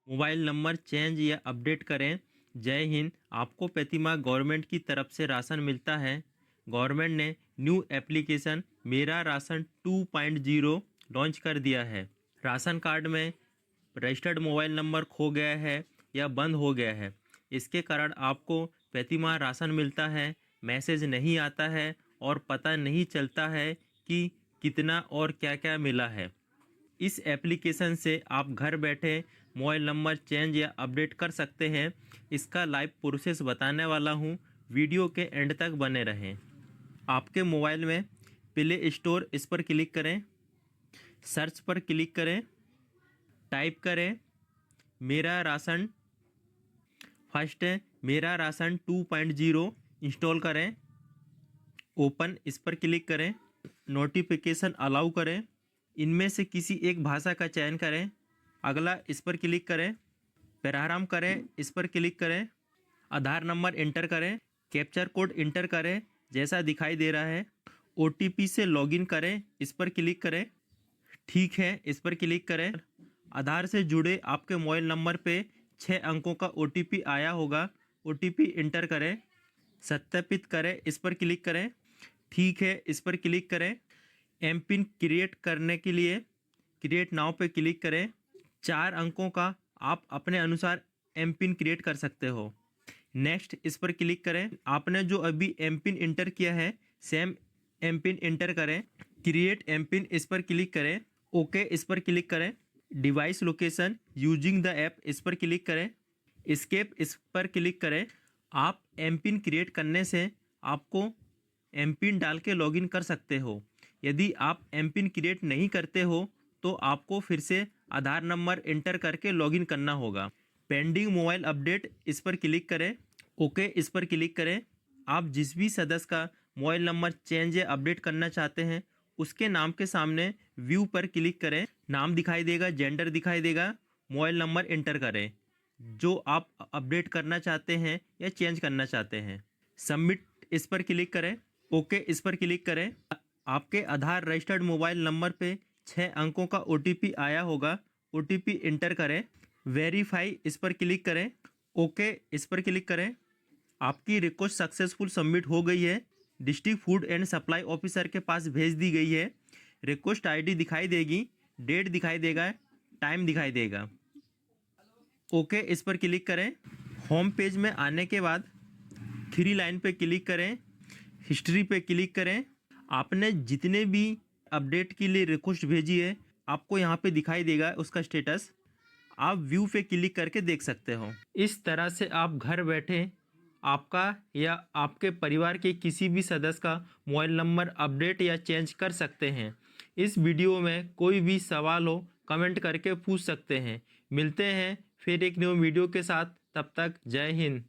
Mobile number change या update करें। जय हिंद। आपको प्रतिमाह गवर्नमेंट की तरफ से राशन मिलता है। गवर्नमेंट ने न्यू एप्लीकेशन मेरा राशन 2.0 लॉन्च कर दिया है। राशन कार्ड में रजिस्टर्ड मोबाइल नंबर खो गया है या बंद हो गया है, इसके कारण आपको प्रतिमाह राशन मिलता है, मैसेज नहीं आता है और पता नहीं चलता है कि कितना और क्या क्या मिला है। इस एप्लीकेशन से आप घर बैठे मोबाइल नंबर चेंज या अपडेट कर सकते हैं। इसका लाइव प्रोसेस बताने वाला हूँ, वीडियो के एंड तक बने रहें। आपके मोबाइल में प्ले स्टोर, इस पर क्लिक करें, सर्च पर क्लिक करें, टाइप करें मेरा राशन। फर्स्ट है मेरा राशन 2.0 इंस्टॉल करें। ओपन, इस पर क्लिक करें, नोटिफिकेशन अलाउ करें, इनमें से किसी एक भाषा का चयन करें। अगला, इस पर क्लिक करें, प्रारंभ करें, इस पर क्लिक करें, आधार नंबर इंटर करें, कैप्चर कोड इंटर करें जैसा दिखाई दे रहा है। ओटीपी से लॉगिन करें, इस पर क्लिक करें, ठीक है, इस पर क्लिक करें। आधार से जुड़े आपके मोबाइल नंबर पे 6 अंकों का ओटीपी आया होगा, ओटीपी इंटर करें, सत्यापित करें, इस पर क्लिक करें, ठीक है, इस पर क्लिक करें। एम पिन क्रिएट करने के लिए क्रिएट नाउ पे क्लिक करें। 4 अंकों का आप अपने अनुसार एम पिन क्रिएट कर सकते हो। नेक्स्ट, इस पर क्लिक करें। आपने जो अभी एम पिन इंटर किया है सेम एम पिन इंटर करें। क्रिएट एम पिन, इस पर क्लिक करें, ओके, इस पर क्लिक करें। Device location using the app, इस पर क्लिक करें, एस्केप, इस पर क्लिक करें। आप एम पिन क्रिएट करने से आपको एम पिन डाल के लॉगिन कर सकते हो। यदि आप एम पिन क्रिएट नहीं करते हो तो आपको फिर से आधार नंबर इंटर करके लॉगिन करना होगा। पेंडिंग मोबाइल अपडेट, इस पर क्लिक करें, ओके, इस पर क्लिक करें। आप जिस भी सदस्य का मोबाइल नंबर चेंज या अपडेट करना चाहते हैं उसके नाम के सामने व्यू पर क्लिक करें। नाम दिखाई देगा, जेंडर दिखाई देगा, मोबाइल नंबर इंटर करें जो आप अपडेट करना चाहते हैं या चेंज करना चाहते हैं। सबमिट, इस पर क्लिक करें, ओके, इस पर क्लिक करें। आपके आधार रजिस्टर्ड मोबाइल नंबर पे 6 अंकों का ओटीपी आया होगा, ओटीपी इंटर करें। वेरीफाई, इस पर क्लिक करें, ओके, इस पर क्लिक करें। आपकी रिक्वेस्ट सक्सेसफुल सबमिट हो गई है, district food and supply officer के पास भेज दी गई है। रिक्वेस्ट आईडी दिखाई देगी, डेट दिखाई देगा, टाइम दिखाई देगा। ओके, इस पर क्लिक करें। होम पेज में आने के बाद 3 लाइन पे क्लिक करें, हिस्ट्री पे क्लिक करें। आपने जितने भी अपडेट के लिए रिक्वेस्ट भेजी है आपको यहाँ पे दिखाई देगा उसका स्टेटस, आप व्यू पे क्लिक करके देख सकते हो। इस तरह से आप घर बैठे आपका या आपके परिवार के किसी भी सदस्य का मोबाइल नंबर अपडेट या चेंज कर सकते हैं। इस वीडियो में कोई भी सवाल हो कमेंट करके पूछ सकते हैं। मिलते हैं फिर एक न्यू वीडियो के साथ, तब तक जय हिंद।